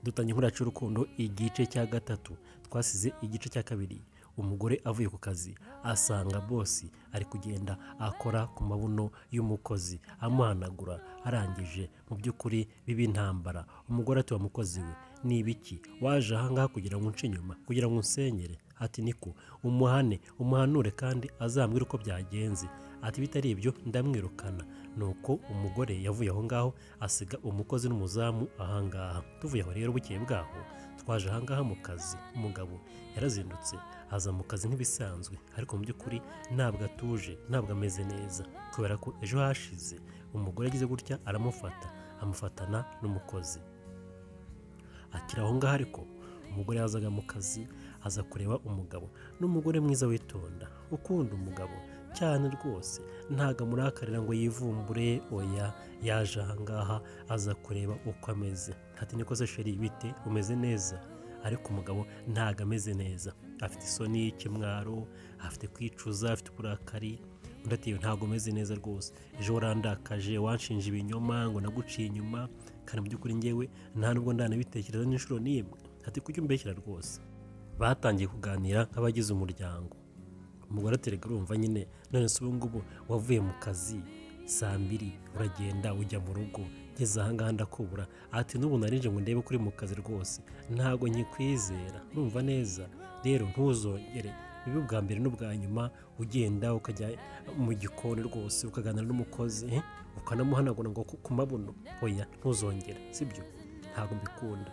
dutanye inkuru yacu y'urukundo igice cya gatatu. Twasize igice cya kabiri umugore avuye ku kazi asanga bosi ari kugenda akora ku mabuno y'umukozi amuhanagura, arangije mu by'ukuri biba intambara. Umugore ati wa mukozi we, ni ibiki waje ahangaha kugira ngo unce inyuma, kugira ngo unsenyere? Ati niko, umuhanure kandi azambwira uko byagenze. Ati bitari ibyo ndamwirukana. Nuko umugore yavuye aho ngaho asiga umukozi n'umuzamu ahangaha. Tuvuye aho rero bukeye bwaho twaje ahangaha mu kazi. Umugabo yarazindutse aza mu kazi nk'ibisanzwe, ariko mu by'ukuri ntabwo atuje, ntabwo ameze neza, kubera ko ejo hashize umugore agize gutya amufatana n'umukozi. Akiri aho ngaho ariko umugore yazaga mu kazi aza kureba umugabo. N'umugore mwiza witonda ukunda umugabo cyane rwose, ntago amurakarira ngo yivumbure, oya, yaje ahangaha aza kureba uko ameze. Ati niko se sheri, bite, umeze neza? Ariko umugabo ntago ameze neza, afite isoni y'ikimwaro, afite kwicuza, afite uburakari. Undi ati ntago umeze neza rwose, ejo warandakaje, wanshinje ibinyoma ngo naguciye inyuma, kandi mu by'ukuri ngewe nta nubwo ndanabitekereza n'inshuro n'imwe. Ati kujya umbeshyira rwose. Batangiye kuganira nk'abagize umuryango. Umugore aterega, urumva nyine, none se ubu ngubu wavuye mu kazi saa 2 uragenda ujya mu rugo, ngeze ahangaha ndakubura. Ati n'ubu narije ngo ndebe kuri mu kazi rwose, ntago nyikwizera, urumva neza. Rero ntuzongere, bibe ubwa mbere n'ubwa nyuma ugenda ukajya mu gikoni rwose ukaganira n'umukozi ukanamuhanagura ngo ku mabuno, oya ntuzongere, sibyo? Ntago mbikunda.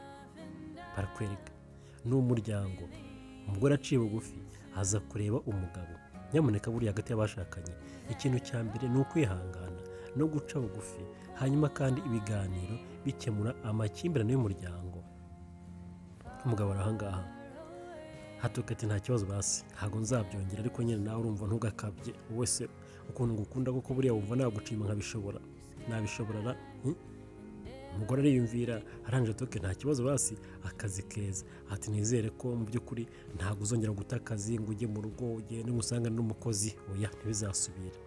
Barakwereka n'umuryango. Umugore aciye bugufi aza kureba umugabo. Nyamuneka buriya hagati y'abashakanye ikintu cya mbere ni ukwihangana no guca bugufi, hanyuma kandi ibiganiro bikemura amakimbirane y'umuryango. Umugabo arahangaha hatuka ati nta kibazo basi, ntago nzabyongera, ariko nyine nawe urumva ntugakabye, wese ukuntu ngukunda kuko buriya wumva nagucima nabishobora. Umugore ariyumvira, arangije atoke nta kibazo basi, akazi keza. Ati nizere ko mu by'ukuri ntabwo uzongera guta akazi ngo ujye mu rugo ugende usangane n'umukozi, oya ntibizasubira.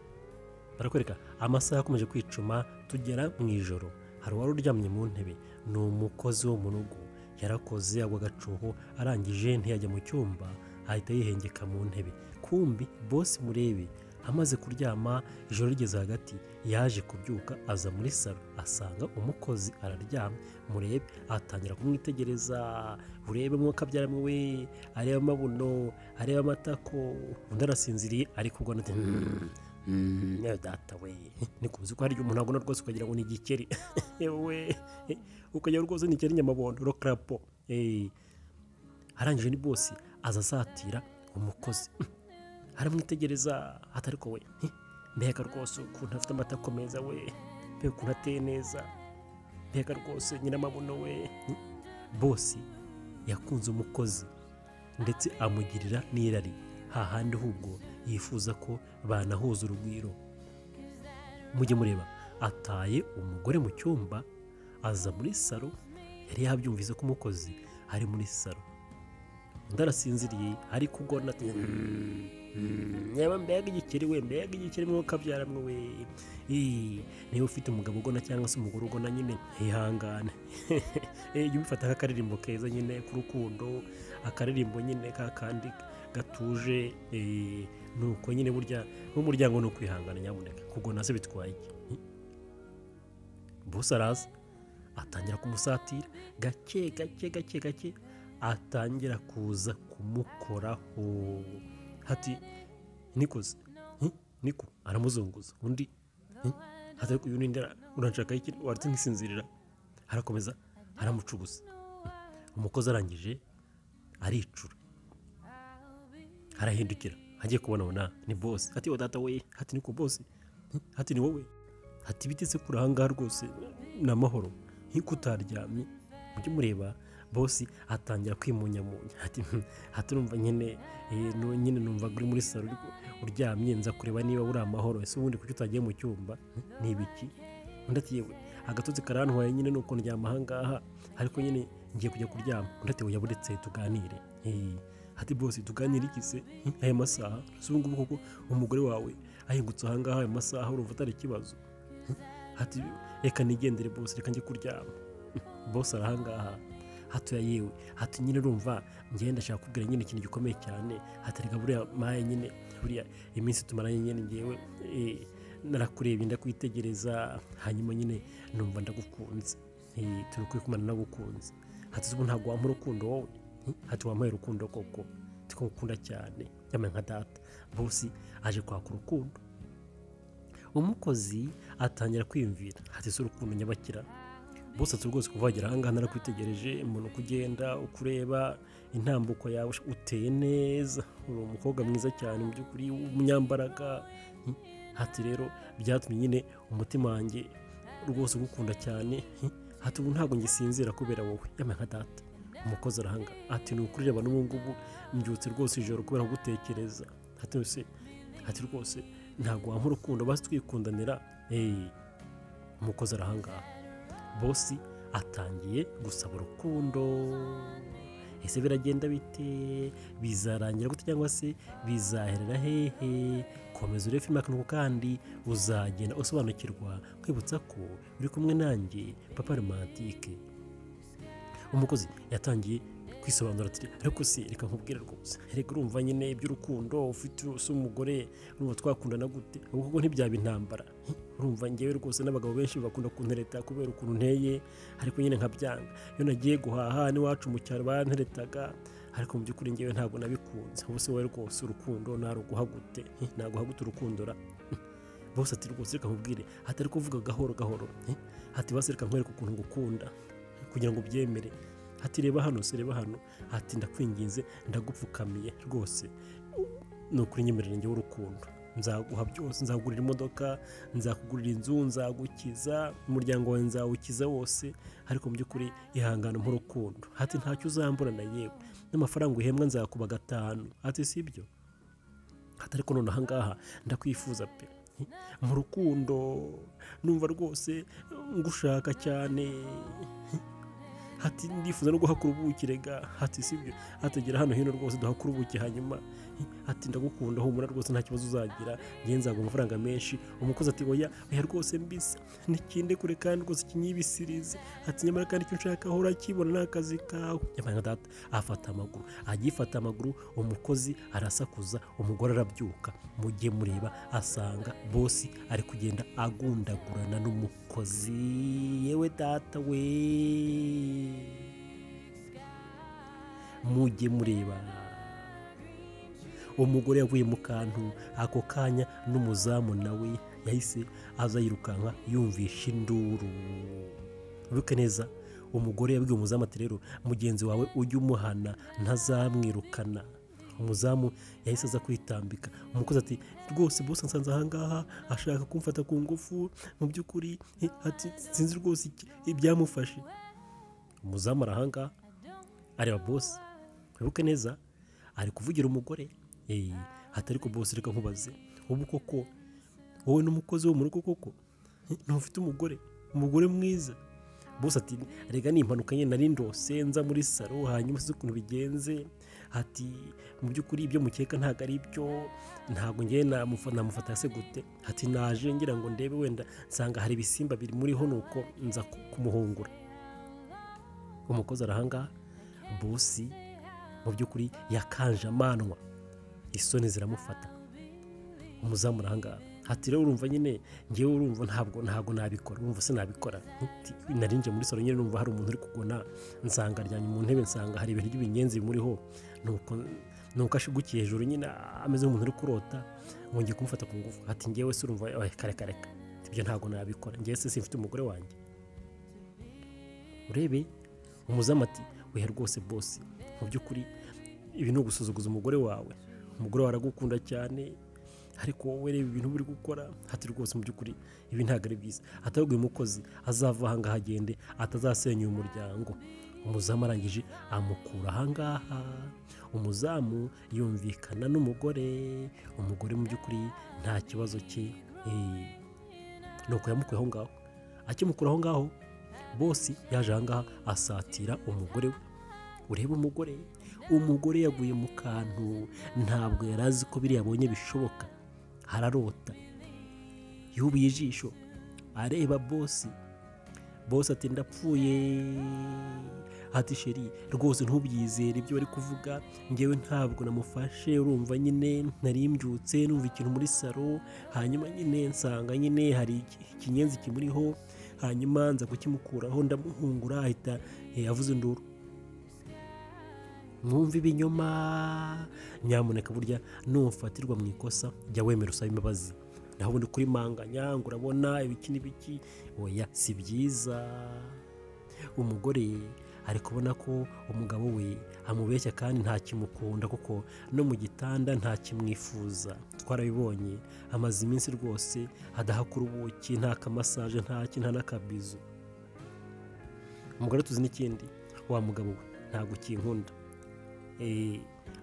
Barakwereka amasaha akomeje kwicuma, tugera mu ijoro. Hari uwari uryamye mu ntebe, ni umukozi wo mu rugo, yarakoze agwa agacuho, arangije ntiyajya mu cyumba, ahita yihengeka mu ntebe. Kumbi bosi murebe amaze kuryama, ijoro rigeze hagati yaje kubyuka aza muri salo asanga umukozi araryamye. Murebe atangira kumwitegereza, urebe mwuka byaramwe we, areba amabuno, areba amatako. Undi arasinziriye ariko ubwo nati data we, nikuzi ko hari umuntu agona rwose ukagira ngo ni igikeri yewe, ukagira rwose ni igikeri nyamabondo rokrapo. Arangije ni bosi aza asatira umukozi, aramwitegereza atari ko we, mbega rwose ukuntu afite amatako meza we, mbega ukuntu ateye neza, mbega rwose nyina amabuno we. Bosi yakunze umukozi ndetse amugirira n'irari, hahandi ahubwo yifuza ko banahuza urugwiro. Mujye mureba, ataye umugore mu cyumba aza muri salo, yari yabyumvise ko umukozi ari muri salo. Undi arasinziriye ariko ubwo nati nyaba mbega igikeri we, mbega igikeri mwuka byaramwe we. Niba ufite umugabo ugona cyangwa se umugore ugona nyine ihangane. Jya ubifata nk'akaririmbo keza nyine k'urukundo, akaririmbo nyine kakandi gatuje. Nuko nyine burya n'umuryango ni ukwihangana, nyabuneka kugona se bitwaye iki? Bosi araza atangira kumusatira gake, atangira kuza kumukoraho. Hati nikoze niko aramuzunguza. Undi hati uyu nindera uranshaka iki, waretse nkisinzirira. Arakomeza aramucugusa. Umukozi arangije aricura, arahindukira agiye kubona ni bosi. Hati wa data we, hati niko bosi, hati ni wowe, hati biteze kuranga rwose n'amahoro nk'ikutaryamye. Mujye mureba bosi atangira kwimunyamunya. Hati urumva nyine numva uri muri salo uryamye, nza kureba niba uri amahoro, ese ubundi kuki utagiye mu cyumba, ni ibiki? Undi ati yewe agatotsi karantwaye nyine nuko ndyama ahangaha, ariko nyine ngiye kujya kuryama. Undi ati yaburetse tuganire. Hati bosi tuganire iki se aya masaha? Si ubu ngubu koko umugore wawe ahingutse ahangaha aya masaha, urumva atari ikibazo? Hati reka nigendere bosi, reka njye kuryama. Bosi arahangaha hatuya yewe hatu nyine urumva ngenda ndashaka kubwira nyine ikintu gikomeye cyane hatarika buriya maye nyine buriya iminsi tumaranye nyine ngewe narakureba ndakwitegereza hanyuma nyine numva ndagukunze turi kumana nagukunze hati ubu ntabwo wampa urukundo wowe hati wampaye urukundo koko tukukunda cyane yamwe nka data bosi aje kwaka urukundo umukozi atangira kwiyumvira hati se urukundo nyabakira bose ati rwose kuvagira aha ngaha narakwitegereje umuntu kugenda ukureba intambuko yawe uteye neza uri umukobwa mwiza cyane mu by'ukuri umunyambaraga hati rero byatumye nyine umutima wanjye rwose ugukunda cyane hati ubu ntabwo ngisinzira kubera wowe yamwe nka data umukozi arahanga ati ni ukuri reba n'ubu ngubu mbyutse rwose ijoro kubera gutekereza hati rwose ntabwo wampa urukundo basi twikundanira umukozi arahangaha bosi atangiye gusaba urukundo ese biragenda bite bizarangira gute cyangwa se bizaherera hehe komeza urebe filime akantu kandi uzagenda usobanukirwa kwibutsa ko uri kumwe nanjye papa romantike umukozi yatangiye kwisobanura ati ariko se reka nkubwire rwose reka urumva nyine iby'urukundo ufite umugore urumva twakundana gute ahubwo ntibyaba intambara urumva ngewe rwose n'abagabo benshi bakunda kuntereta kubera ukuntu nteye ariko nyine nkabyanga iyo nagiye guhaha n'iwacu mu cyaro banteretaga ariko mu by'ukuri ngewe ntabwo nabikunze ubu se wowe rwose urukundo naruguha gute naguha gute urukundora bose ati rwose reka nkubwire hatari kuvuga gahoro gahoro hati basi reka nkwereke ukuntu ngukunda kugira ngo ubyemere hati reba hano se reba hano hati ndakwinginze ndagupfukamiye rwose ni ukuri nyemerera njyewe urukundo nzaguha byose nzagurira imodoka nzakugurira inzu nzagukiza umuryango wawe nzawukiza wose ariko mu by'ukuri ihangana nk'urukundo hati ntacyo uzamburana yewe n'amafaranga uhembwa nzakuba 5 hati si ibyo hati ariko none ahangaha ndakwifuza pe mu rukundo numva rwose ngushaka cyane hati ndifuza no guhakura ubuki rega hati sibyo hategera hano hino rwose duhakura ubuki hanyuma hati ndagukunda humura rwose nta kibazo uzagira ngenza ngo amafaranga menshi umukozi ati oya rwose mbisa nikinde kure kandi rwose kinyibisirize hati nyamara kandi icyo nshaka hora kibona n'akazi kawe yamanga data afata amaguru agifata amaguru umukozi arasakuza umugore arabyuka mujye mureba asanga bosi ari kugenda agundagurana n'umukozi yewe data we mujye mureba umugore yavuye mu kantu ako kanya n'umuzamu nawe yahise aza yirukanka yumvisha induru bibuke neza umugore yabwiye umuzamu ati rero mugenzi wawe ujye umuhana ntazamwirukana umuzamu yahise aza kwitambika umukozi ati rwose bose nsanze ahangaha ashaka kumfata ku ngufu mu by'ukuri ati sinzi rwose ibyamufashe umuzamu arahanga areba boss wibuke neza ari kuvugira umugore hatari ko boss reka nkubaze ubu koko wowe n'umukozi wo mu rugo koko ntufite umugore mwiza boss ati rega ni impanuka nyine nari ndose nza muri salo hanyuma se ukuntu bigenze ati mu by'ukuri ibyo mukeka ntago ari byo ntago ngiye namufata se gute ati naje ngira ngo ndebe wenda nsanga hari ibisimba biri muri ho nuko nza kumuhungura umukozi arahanga bosi mu by'ukuri yakanje amanwa isoni ziramufata umuzamu arahanga ati rero urumva nyine ngewe urumva ntabwo nabikora urumva se nabikora narinje muri salo nyine urumva hari umuntu uri kugona nsanga aryamye mu ntebe nsanga hari ibintu by'ibinyenzi bimuriho nuko ashigukiye hejuru nyine ameze nk'umuntu uri kurota ngiye kumufata ku ngufu ati ngewe se urumva kare ibyo ntabwo nabikora ngewe se simfite umugore wanjye urebe umuzamu ati wehe rwose bosi mu by'ukuri ibi ni ugusuzuguza umugore wawe aragukunda cyane ariko wowe reba ibintu buri gukora hati rwose mu by'ukuri ibi ntabwo ari byiza atabwiye umukozi azava ahangaha agende atazasenya umuryango umuzamu arangije amukura ahangaha umuzamu yumvikana n'umugore mu by'ukuri nta kibazo cye nuko yamukuye aho ngaho akimukura aho ngaho bosi yaje ahangaha asatira umugore we ureba umugore yaguye mu kantu ntabwo yari azi ko biri yabonye bishoboka hararota yubiye ijisho areba bosi ati ndapfuye ati sheri rwose ntubyizere ibyo bari kuvuga, ngewe ntabwo namufashe, urumva nyine nari mbyutse numva ikintu muri salo, hanyuma nyine nsanga nyine hari ikinyenzi kimuriho, hanyuma nza kukimukuraho ndamuhungura ahita avuze induru. Mwumva ibinyoma. Nyamuneka burya nufatirwa mu ikosa jya wemera usaba imbabazi, naho ubundi kuri manganya ngo urabona ibiki n'ibiki, oya si byiza. Umugore ari kubona ko umugabo we amubeshya kandi ntakimukunda, kuko no mu gitanda ntakimwifuza. Twarabibonye amaze iminsi rwose adahakura ubuki, nta kamasaje, nta n'akabizu. Umugore tuzi n'ikindi, wa mugabo we ntabwo kinkunda.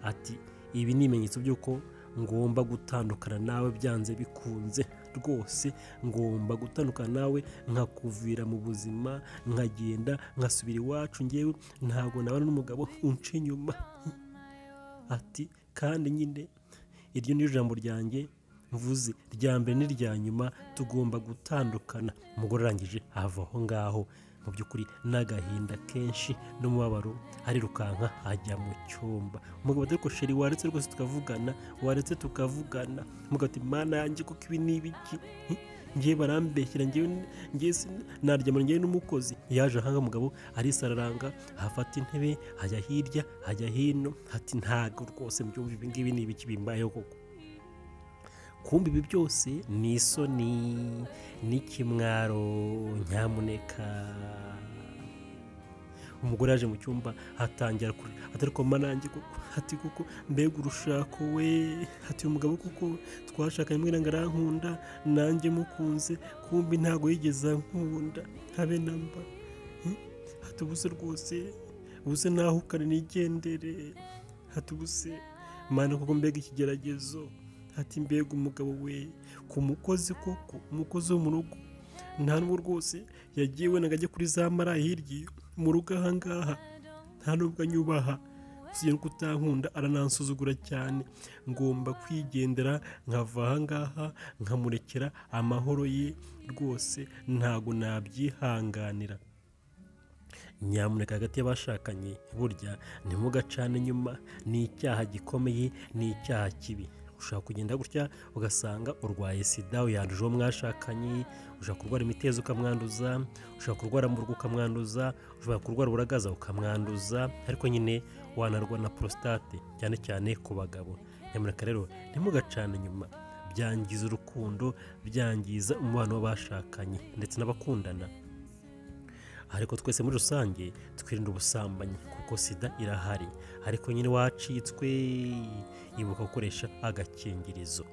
Ati ibi ni ibimenyetso by'uko ngomba gutandukana nawe byanze bikunze, rwose ngomba gutandukana nawe nkakuvira mu buzima, nkagenda nkasubira iwacu, ngewe ntabwo nabana n'umugabo unca inyuma. Ati kandi nyine iryo ni ijambo ryanjye mvuze rya mbere n'irya nyuma, tugomba gutandukana. Umugore arangije ava aho ngaho mu by'ukuri n'agahinda kenshi n'umubabaro, arirukanka ajya mu cyumba. Umugabo ati ariko sheri waretse rwose tukavugana, waretse tukavugana. Umugabo ati mana yanjye kuko ibi ni ibiki, ngewe barambeshyira, ngewe naryamana ngewe n'umukozi. Yaje ahanga umugabo arisararanga, afata intebe ajya hirya ajya hino, ati ntago rwose mbyumva ibi ngibi ni ibiki bimbayeho koko. Kumbi ibi byose ni isoni n'ikimwaro. Nyamuneka. Umugore yaje mu cyumba atangira kurira, atari ko manange kuko, ati kuko mbega urushako we, ati umugabo kuko twashakanye mwira ngo arankunda nanjye mukunze, kumbi ntago yigeze ankunda habe namba. Ati ubuse rwose ubuse nahukane nigendere, ati ubuse mana kuko mbega ikigeragezo. Ati mbega umugabo we ku mukozi koko, umukozi wo mu rugo nta n'ubwo rwose yagiye we nagajya kuri za mara hirya mu rugo ahangaha, nta n'ubwo anyubaha, usibye no kutankunda aranansuzugura cyane. Ngomba kwigendera nkava ahangaha nkamurekera amahoro ye, rwose ntago nabyihanganira. Nyamuneka hagati y'abashakanye burya ntimugacane inyuma, ni icyaha gikomeye, ni icyaha kibi. Ushaka kugenda gutya ugasanga urwaye sida uyanduje uwo mwashakanye, ushaka kurwara imitezi ukamwanduza, ushaka kurwara mu rugo ukamwanduza, ushaka kurwara uburagaza ukamwanduza, ariko nyine wanarwara na prostate cyane cyane ku bagabo. Nyamuneka rero ntimugacane inyuma, byangiza urukundo, byangiza umubano w'abashakanye ndetse n'abakundana. Ariko twese muri rusange twirinda ubusambanyi kuko sida irahari, ariko nyine wacitswe ibuka gukoresha agakingirizo.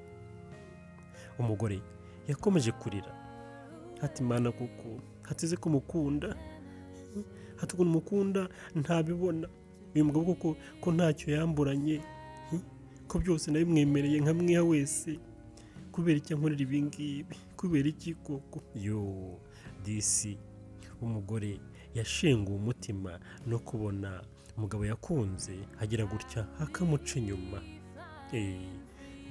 Umugore yakomeje kurira, ati mana kuko hatize ko mukunda, hati ukuntu mukunda ntabibona, uyu mugabo kuko ko ntacyo yamburanye, ko byose nabimwemereye nkamwiha wese, kubera iki ankorera ibi ngibi, kubera iki koko. Yo disi umugore yashenguwe umutima no kubona umugabo yakunze agira gutya akamuca inyuma.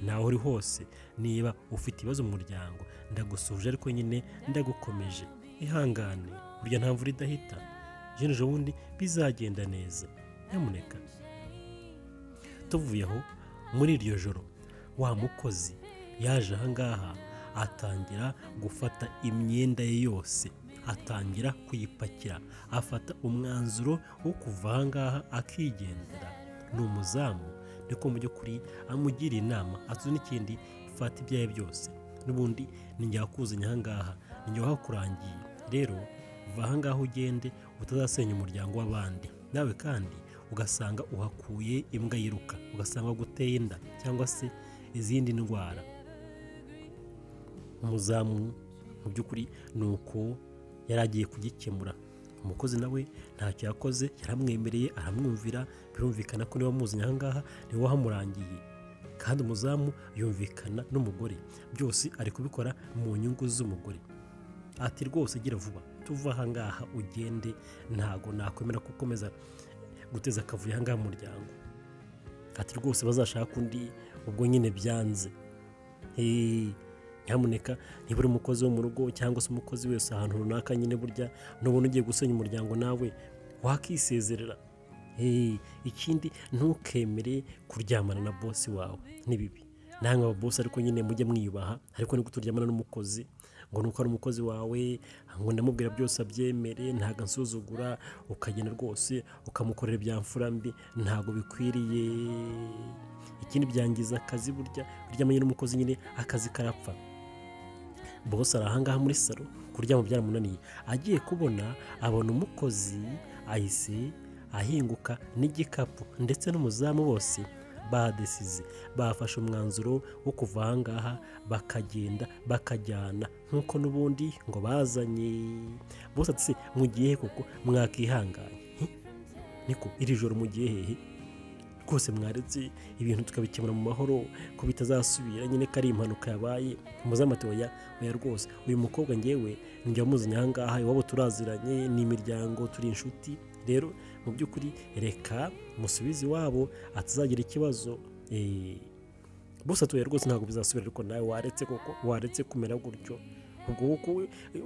Nawe uri hose niba ufite ibibazo mu muryango ndagusuje, ariko nyine ndagukomeje, ihangane burya nta mvura idahita, ejo bundi bizagenda neza. Nyamuneka. Tuvuye aho muri iryo joro wa mukozi yaje ahangaha atangira gufata imyenda ye yose, atangira kuyipakira, afata umwanzuro wo kuva ahangaha akigendera. Ni umuzamu niko mu by'ukuri amugira inama, atuzi n'ikindi, fata ibyawe byose, n'ubundi ninjye wakuzanye ahangaha, ninjye wahakurangiye, rero va ahangaha ugende utazasenya umuryango w'abandi. Nawe kandi ugasanga uhakuye imbwa yiruka, ugasanga guteye inda cyangwa se izindi ndwara. Umuzamu mu by'ukuri ni uko yari agiye kugikemura. Umukozi nawe ntacyo yakoze, yaramwemereye aramwumvira, birumvikana ko niba muzanye ahangaha niwe wahamurangiye, kandi umuzamu yumvikana n'umugore, byose ari kubikora mu nyungu z'umugore. Ati rwose gira vuba tuva ahangaha ugende, ntago nakwemera gukomeza guteza akavuyo ahangaha mu muryango. Ati rwose bazashaka undi, ubwo nyine byanze. Nyamuneka niba uri umukozi wo mu rugo cyangwa se umukozi wese ahantu runaka, nyine burya nubona ugiye gusenya umuryango nawe wakisezerera. Ikindi ntukemere kuryamana na bosi wawe, ni bibi. Namwe aba bosi ariko nyine mujye mwiyubaha, ariko niko turyamana n'umukozi ngo nuko ari umukozi wawe ngo ndamubwira byose abyemere, ntago ansuzugura, ukagenda rwose ukamukorera ibya mfura mbi, ntago bikwiriye. Ikindi byangiza akazi, burya uryamanye n'umukozi nyine akazi karapfa. Bosi ari ahangaha muri salo, kuryama byaramunaniye, agiye kubona abona umukozi ahise ahinguka n'igikapu ndetse n'umuzamu bose badesize, bafashe umwanzuro wo kuva ahangaha bakagenda bakajyana nk'uko n'ubundi ngo bazanye. Bose ati se mugiye koko mwakihanganye? Niko iri joro mugiye hehe? Rwose mwaretse ibintu tukabikemura mu mahoro ko bitazasubira nyine ko ari impanuka yabaye. Umuzamu oya rwose uyu mukobwa ngewe njya muzanye ahangaha, iwabo turaziranye, ni imiryango, turi inshuti, rero mu by'ukuri reka musubize iwabo atazagira ikibazo. Bose atuye rwose ntabwo bizasubira, ariko nawe waretse kumera gutyo, ubwo kuko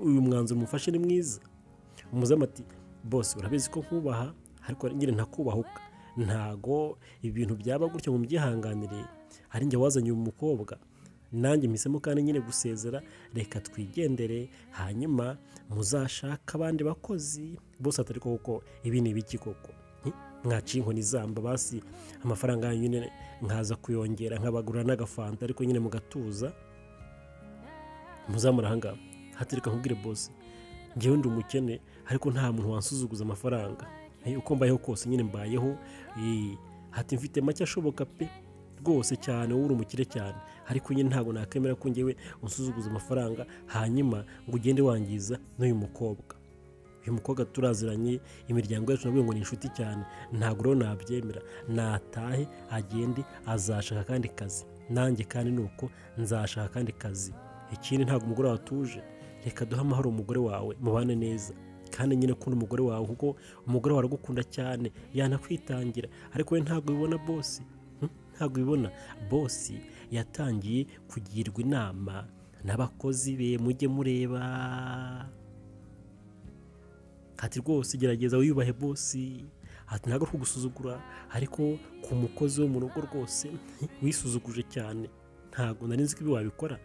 uyu mwanzuro mufashe ni mwiza. Umuzamu ati bose urabizi ko nkubaha, ariko nyine ntakubahuka, ntago ibintu byaba gutyo mu byihanganire, hari njye wazanye uyu mukobwa, nanjye mpisemo kandi nyine gusezera, reka twigendere hanyuma muzashaka abandi bakozi. Bose atari koko ibi ni ibiki koko? Mwaciye inkoni zamba, basi amafaranga yanyu nyine nkaza kuyongera nkabagurira n'agafanta, ariko nyine mugatuza muzamura ahangaha. Hatereka nkubwire bose, njyewe ndi umukene, ariko nta muntu wansuzuguza amafaranga, uko mbayeho kose nyine mbayeho, hati mfite make ashoboka pe rwose cyane, wowe uri umukire cyane, ariko nyine ntabwo nakemera ko njyewe unsuzuguza amafaranga hanyuma ngo ugende wangiza n'uyu mukobwa. Uyu mukobwa turaziranye, imiryango yacu nabwo ngo ni inshuti cyane, ntabwo rero nabyemera. Natahe agende, azashaka akandi kazi, nanjye kandi nuko nzashaka akandi kazi. Ikindi ntabwo umugore wawe atuje, reka duhe amahoro umugore wawe, mubane neza, kandi nyine ukunda umugore wawe kuko umugore wawe aragukunda cyane, yanakwitangira, ariko we ntabwo bibona bosi, ntabwo bibona. Bosi yatangiye kugirwa inama n'abakozi be, mujye mureba, hati rwose gerageza wiyubahe bosi, hati ntabwo ari kugusuzugura, ariko ku mukozi wo mu rugo rwose wisuzuguje cyane, ntabwo nari nzi ko ibi wabikora.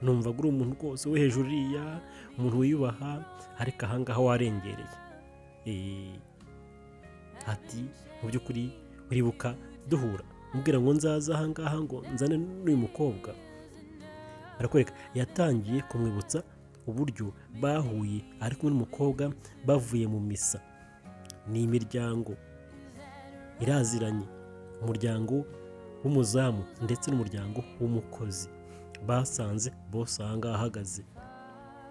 Numva uri umuntu rwose wo hejuru iriya, umuntu wiyubaha, ariko ahangaha warengereye. Ati mu by'ukuri uribuka duhura mbwira ngo nzaza ahangaha ngo nzane n'uyu mukobwa, arakwereka. Yatangiye kumwibutsa uburyo bahuye ari kumwe n'umukobwa bavuye mu misa. Ni imiryango iraziranye, umuryango w'umuzamu ndetse n'umuryango w'umukozi. Basanze bose ahangaha ahagaze,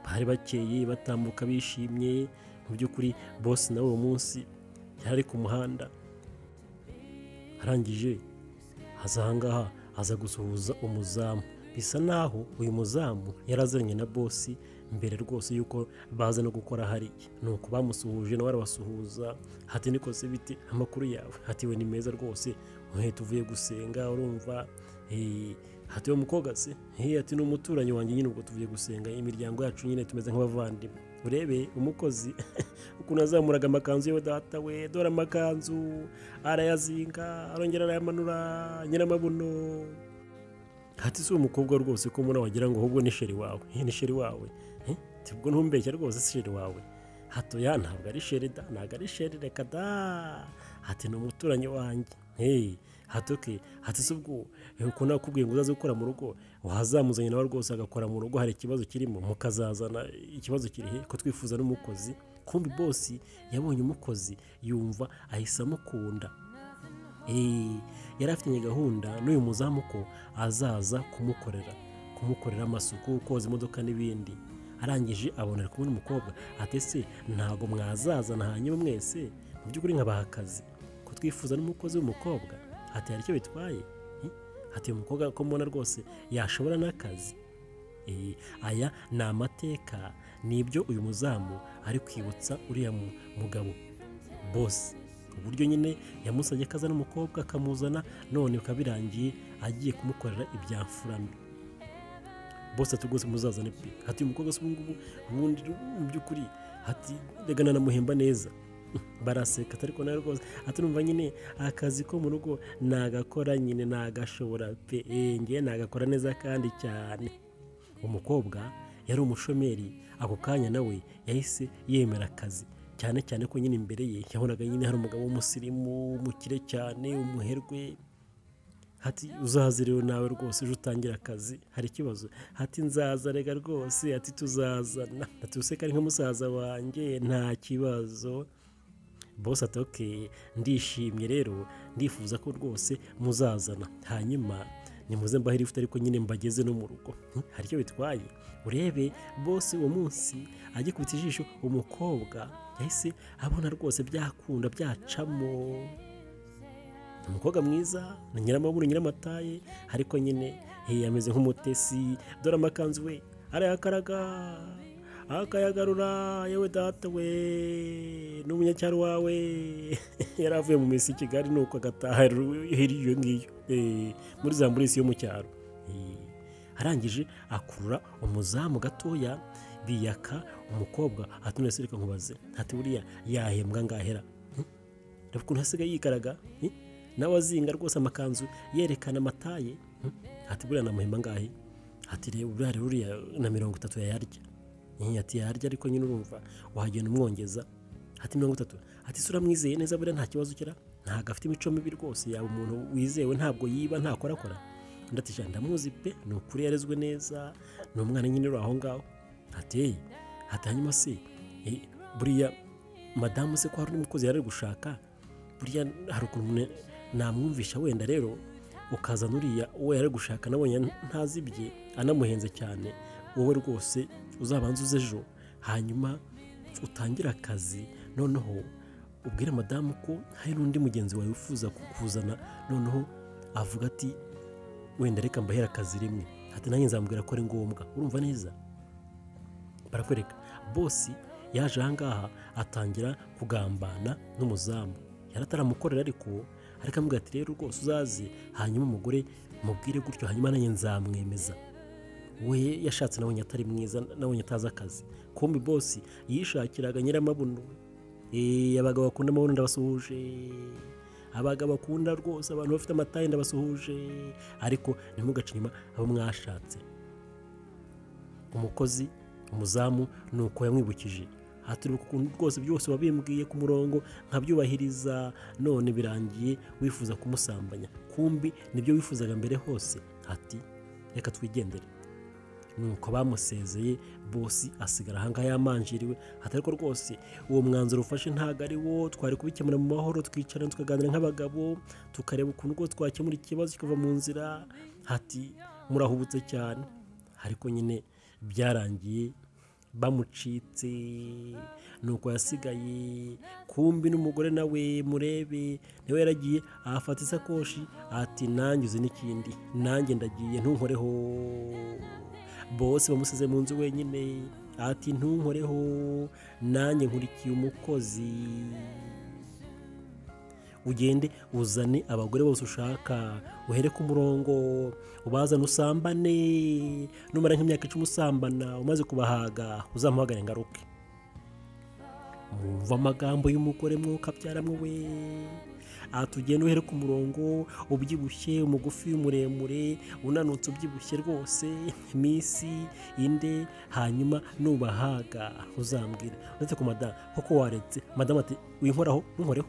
bari bakeye batambuka bishimye. Mu by'ukuri bose nawe uwo munsi yari ku muhanda, arangije aza ahangaha aza gusuhuza umuzamu. Bisa naho uyu muzamu yarazanye na bosi mbere rwose yuko baza no gukora hariya, nuko bamusuhuje nawe arabasuhuza. Hati niko se biti amakuru yawe? Hati we ni meza rwose, tuvuye gusenga urumva. Hati uwo mukobwa se? Ati ni umuturanyi wanjye nyine, ubwo tuvuye gusenga, imiryango yacu nyine tumeze nk'abavandimwe. Urebe umukozi ukuntu azamuraga amakanzu yewe data we, dore amakanzu arayazinga arongera arayamanura nyiramabuno. Hati si umukobwa rwose ko muna wagira ngo ahubwo ni sheri wawe, ni sheri wawe, tibwo ntumbeshya rwose si sheri wawe. Hato ya ntabwo ari sheri da, ntabwo ari sheri, reka da. Hati ni umuturanyi wanjye. Hatoke hati se ubwo uko nakubwiye ngo uzaze gukora mu rugo, wazamuzanye nawe rwose agakora mu rugo, hari ikibazo kirimo mukazazana. Ikibazo kiri he ko twifuza n'umukozi? Kumbi bosi yabonye umukozi yumva ahise amukunda. Yari afitanye gahunda n'uyu muzamu ko azaza kumukorera amasuku, koza imodoka n'ibindi. Arangije abonera kumwe n'umukobwa, ati se ntabwo mwazazana hanyuma mwese mu by'ukuri nkabaha akazi ko twifuza n'umukozi w'umukobwa? Ati hari icyo bitwaye? Ati uyu mukobwa ko mbona rwose yashobora n'akazi. Aya ni amateka, nibyo uyu muzamu ari kwibutsa uriya mugabo bosi, uburyo nyine yamusabye ko azana umukobwa akamuzana, none bikaba birangiye agiye kumukorera ibya mfurame. Bosi ati rwose muzazane pe. Ati uyu mukobwa se ubungubu ubundi mu by'ukuri, ati rega nanamuhemba neza. baraseka ariko nawe rwose aturumva nyine akazi ko mu rugo nagakora nyine nagashobora pe ngiye nagakora neza kandi cyane. Umukobwa yari umushomeri, ako kanya nawe yahise yemera akazi, cyane cyane ko nyine imbere ye yabonaga nyine hari umugabo w'umusirimu umukire cyane umuherwe. Ati uzaze rero nawe rwose uje utangira akazi, hari ikibazo? Ati nzaza rega rwose, ati tuzazana, ati useka ari nk'umusaza wanjye nta kibazo. Boss ati okay, ndishimye rero, ndifuza ko rwose muzazana, hanyuma nimuze mbahira ifite ariko nyine mbageze no mu rugo. Hari icyo bitwaye? Urebe boss uwo munsi agikubita ijisho umukobwa yahise abona rwose byakunda byacamo. Umukobwa mwiza na nyiramaburu nyiramataye, ariko nyine yameze nk'umutesi. Dore amakanzu we arayakaraga akayagarura, yewe data we n'umunyacyaro wawe yaravuye mu misi Kigali nuko agataha hiriyo ngiyo muri za mburisi yo mu cyaro. Arangije akurura umuzamu gatoya biyaka umukobwa. Ati none reka nkubaze, ati buriya yahembwa ngahera? Reba ukuntu hasigaye yikaraga nawe azinga rwose amakanzu yerekana amataye. Ati buriya namuhemba ngahe? Ati reba buriya na 30 yayarya. Ati yarya ariko nyine urumva wahagenda umwongeza. Ati 30. Ati sura mwizeye neza buriya nta kibazo kira, ntago afite imico mibi rwose, yaba umuntu wizewe ntabwo yiba nta korakora. Ndati ndamuzi pe, ni ukuri yarezwe neza, ni umwana nyine uri aho ngaho. Ati hanyuma se buriya madamu se ko hari umukozi yari gushaka, buriya hari ukuntu namwumvisha wenda rero ukaza nuriya uwo yari gushaka nabonye ntazibye anamuhenze cyane, wowe rwose uzabanza uze ejo hanyuma utangira akazi, noneho ubwire madamu ko hari n'undi mugenzi wawe wifuza kukuzana, noneho avuga ati wenda reka mbahera akazi rimwe. Ati nanjye nzamubwira ko ari ngombwa. Urumva neza? Barakwereka boss yaje ahangaha atangira kugambana n'umuzamu, yarataramukorera ariko amubwira ati rero rwose uzaze hanyuma umugore mubwire gutyo hanyuma nanjye nzamwemeza. We yashatse nabonye atari mwiza, nabonye ataza akazi. Kumbi boss yishakiraga nyiramabuno. Abagabo bakunda amabuno ndabasuhuje, abagabo bakunda rwose abantu bafite amataye ndabasuhuje, ariko ntimugace inyuma abo mwashatse. Umukozi umuzamu nuko yamwibukije. Ati ukuntu rwose byose wabimbwiye ku murongo nkabyubahiriza, none birangiye wifuza kumusambanya. Kumbi nibyo wifuzaga mbere hose. Ati reka twigendere. Nuko bamusezeye, boss asigara hanga yamanjiriwe. Ati ariko rwose uwo mwanzuro ufashe ntago ari wo, twari kubikemura mu mahoro, twicarana tukaganira nk'abagabo, tukareba ukuntu rwose twakemura ikibazo kikava mu nzira. Ati murahubutse cyane. Ariko nyine byarangiye bamucitse, nuko yasigaye. Kumbi n'umugore nawe murebe nawe yaragiye afata isakoshi. Ati nanjye uzi n'ikindi, nanjye ndagiye ntunkoreho. Bose bamusize mu nzu wenyine. Ati ntunkoreho, nanjye nkurikiye umukozi. Ugende uzane abagore bose ushaka, uhere ku murongo, ubazana usambane, numara nk'imyaka 10 usambana, umaze kubahaga uzamuhagare ngaruke. Mumva amagambo y'umugore mwuka byaramwe we. Atugenda uhere ku murongo, ubyibushye, umugufi, umuremure, unanutse ubyibushye rwose, misi inde, hanyuma nubahaga uzambwira. Uretse ku madamu koko waretse. Madamu ati winkoraho ntunkoreho.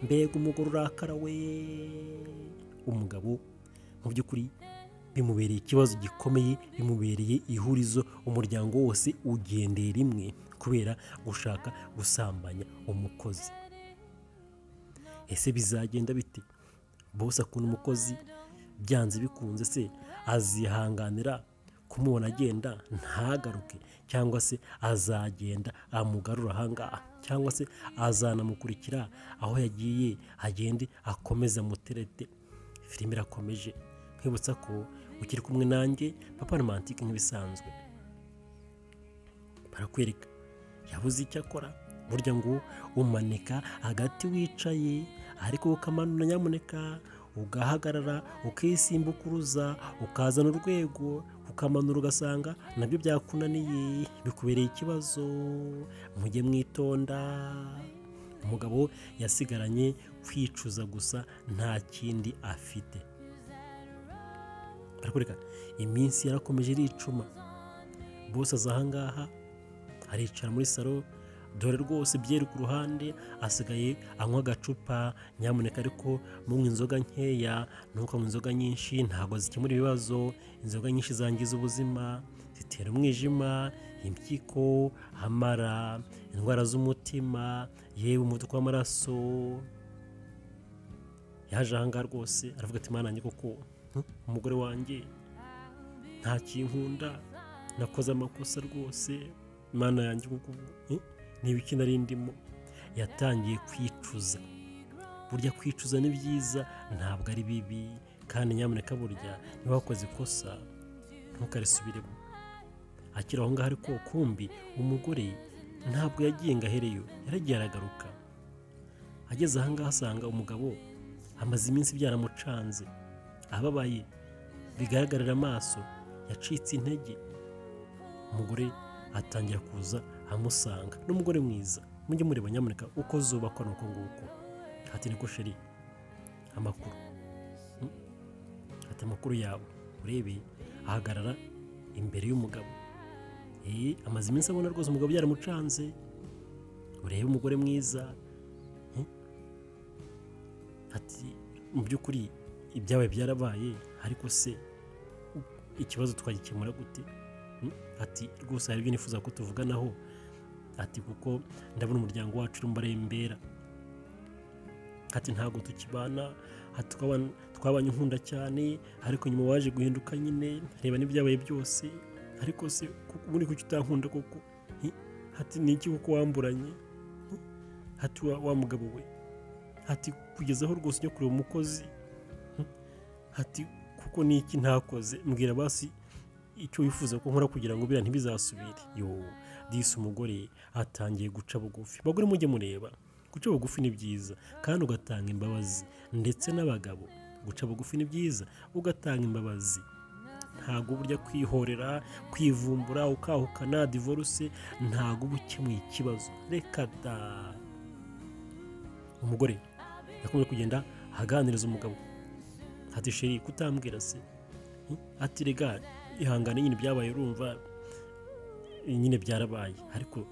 Mbega umugore urakara we. Umugabo mu by'ukuri bimubereye ikibazo gikomeye, bimubereye ihurizo, umuryango wose ugendeye rimwe kubera gushaka gusambanya umukozi. Ese bizagenda bite? Boss akunda umukozi byanze bikunze, se azihanganira kumubona agenda ntagaruke, cyangwa se azagenda amugarura ahangaha, cyangwa se azanamukurikira aho yagiye agende akomeza muterete? Filime irakomeje. Nkibutsa ko ukiri kumwe nanjye Papa Romantique nk'ibisanzwe. Barakwereka yabuze icyo akora, burya ngo umanika hagati wicaye, ariko ukamanura nyamuneka ugahagarara ukisimbukuruza ukazana urwego kukamanura ugasanga nabyo byakunaniye bikubereye ikibazo. Mujye mwitonda. Umugabo yasigaranye kwicuza gusa, nta kindi afite. Barakureka iminsi yarakomeje iricuma. Bose aza ahangaha aricara muri salo, dore rwose byeri ku ruhande, asigaye anywa agacupa. Nyamuneka ariko munywa inzoga nkeya, ntukanywe inzoga nyinshi, ntabwo zikemura ibibazo. Inzoga nyinshi zangiza ubuzima, zitera umwijima, impyiko, amara, indwara z'umutima, yewe umuvuduko w'amaraso. Yaje ahangaha rwose aravuga ati mana nanjye koko umugore wanjye nta kinkunda, nakoze amakosa rwose, mana yanjye kuko n'ibiki nari ndimo. Yatangiye kwicuza. Burya kwicuza ni byiza, ntabwo ari bibi, kandi nyamuneka burya niba wakoze ikosa ntukarisubiremo. Akiri aho ngaho ariko kumbi umugore ntabwo yagiye ngo ahereyo, yaragiye aragaruka. Ageze ahangaha asanga umugabo amaze iminsi byaramucanze, ababaye bigaragarira amaso, yacitse intege. Umugore atangira kuza amusanga. N'umugore mwiza, mujye mureba nyamuneka uko zubakwa nuko nguko. Ati niko sheri, amakuru ati amakuru yawe. Urebe ahagarara imbere y'umugabo. Amaze iminsi abona rwose umugabo byaramucanze. Urebe umugore mwiza. Ati mu by'ukuri ibyawe byarabaye, ariko se ikibazo twagikemura gute? Ati rwose hari ibyo nifuza ko tuvuganaho. Ati kuko ndabona umuryango wacu urimo barembera. Ati ntabwo tukibana. Ati twabanye nkunda cyane, ariko nyuma waje guhinduka nyine, reba n'ibyabaye byose. Ariko se ubundi kuki utankunda koko? Ati ni iki kuko wamburanye? Ati wa mugabo we, ati kugezaho rwose ujya kureba umukozi. Ati kuko ni iki ntakoze? Mbwira basi icyo wifuza ko nkora kugira ngo biriya ntibizasubire. Disi umugore atangiye guca bugufi. Bagore mujye mureba, guca bugufi ni byiza kandi ugatanga imbabazi. Ndetse n'abagabo, guca bugufi ni byiza ugatanga imbabazi. Ntabwo burya kwihorera, kwivumbura, ukahukana divorce, ntabwo uba ukemuye ikibazo. Reka da. Umugore yakomeje kugenda aganiriza umugabo. Ati sheri kutambwira se? Ati rega ihangane nyine byabaye, urumva nyine byarabaye, ariko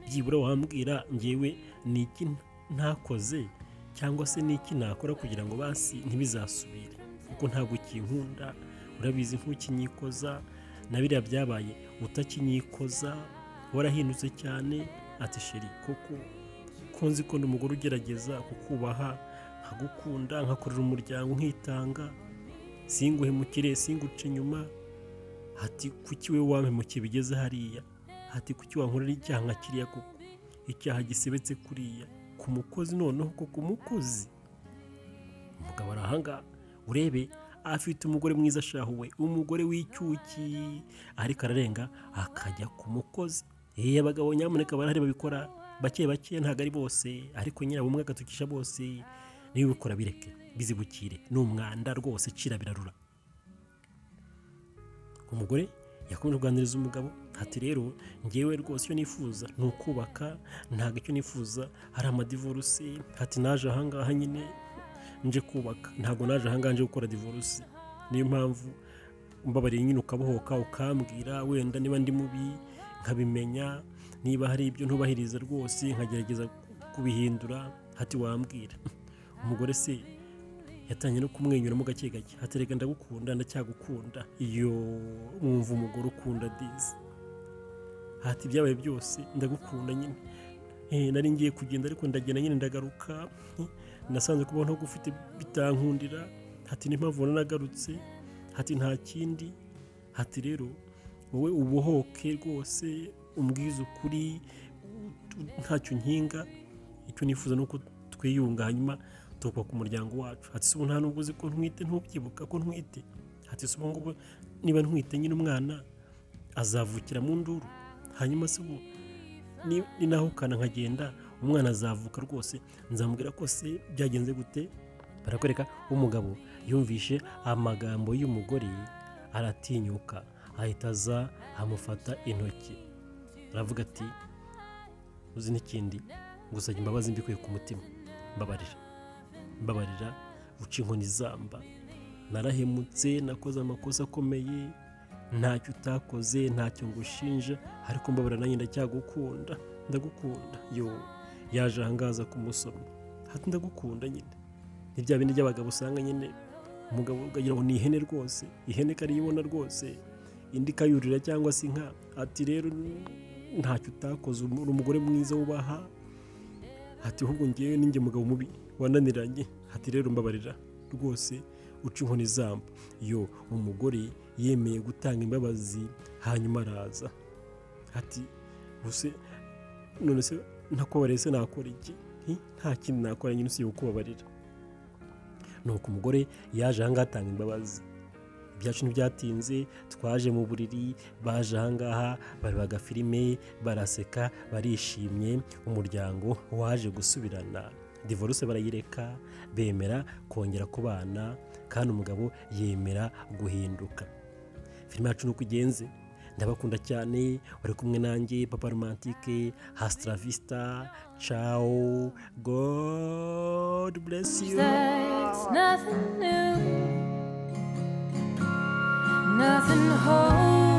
byibura wambwira ngewe ni iki ntakoze cyangwa se ni iki nakora kugira ngo basi ntibizasubire, kuko ntabwo kinkunda, urabizi ntukinyikoza, na biriya byabaye utakinyikoza, warahindutse cyane. Ati sheri koko konzi ko n'umugore ugerageza kukubaha, nkagukunda, nkakorera umuryango, nkitanga, singuhemukire, singuce inyuma. Ati kuki we wampemukiye bigeze hariya? Ati kuki wankorera icyaha nka kiriya koko, icyaha gisebetse kuriya ku mukozi, noneho ko ku mukozi? Umugabo arahanga. Urebe afite umugore mwiza shahuwe, umugore w'icyuki, ariko ararenga akajya ku mukozi. Abagabo nyamuneka barahari babikora bake bake, ntabwo ari bose, ariko nyira bumwe agatukisha bose. Niba ubikora bireke, bizibukire, n'umwanda rwose, cira birarura. Umugore yakomeje kuganiriza umugabo. Ati rero ngewe rwose icyo nifuza ni ukubaka, ntabwo icyo nifuza ari amadivorce. Ati naje ahangaha nyine nje kubaka, ntabwo naje ahangaha nje gukora divorce. Niyo mpamvu mbabariye nyine ukabohoka, ukambwira wenda niba ndi mubi nkabimenya, niba hari ibyo ntubahiriza rwose nkagerageza kubihindura. Ati wambwira. Umugore se yatangiye no kumwenyuramo gake gake. Ati rega ndagukunda, ndacyagukunda. Iyo mwumva umugore ukunda dizi. Ati byabaye byose ndagukunda nyine, nari ngiye kugenda ariko ndagenda nyine ndagaruka, nasanze kubaho ntabwo ufite bitankundira. Ati ni mpamvu nagarutse. Ati nta kindi. Ati rero wowe ubohoke rwose, umbwize ukuri, ntacyo nkinga. Icyo nifuza nuko twiyunga, hanyuma tukubaka umuryango wacu. Ati ubu nta nubwo uzi ko ntwite, ntubyibuka ko ntwite? Ati ubu ngubu niba ntwite nyine umwana azavukira mu nduru, hanyuma se ubu ninahukana nkagenda umwana azavuka rwose, nzamubwira ko se byagenze gute? Barakwereka umugabo yumvishe amagambo y'umugore aratinyuka, ahita aza amufata intoki aravuga ati uzi n'ikindi gusaba imbabazi mbikuye ku mutima, mbabarira uca inkoni zamba, narahemutse nakoze amakosa akomeye, ntacyo utakoze ntacyo ngushinja, ariko mbabarira nanjye ndacyagukunda, ndagukunda. Yaje ahangaza kumusoma hati ndagukunda nyine, ni bya bindi by'abagabo usanga nyine umugabo ukagira ngo ni ihene rwose, ihene kariyibona rwose indi kayurira cyangwa se inka, ati rero ntacyo utakoze, uri umugore mwiza wubaha, ati ahubwo ngewe ninjye mugabo mubi wananiranye, ati rero mbabarira rwose uca inkoni zamba. Umugore yemeye gutanga imbabazi, hanyuma araza ati buse none se ntakubabarira se nakora iki? Nta kindi nakora nyine usibye kukubabarira. Nuko umugore yaje ahangaha atanga imbabazi, ibyacu ntibyatinze, twaje mu buriri, baje ahangaha barebaga filime, baraseka, barishimye, umuryango waje gusubirana, divorce barayireka, bemera kongera kubana, kandi umugabo yemera guhinduka. Filime yacu nuko igenze, ndabakunda cyane, wari kumwe nanjye Papa Romantique, hasta la vista, ciao, God bless you. There's nothing new, nothing whole.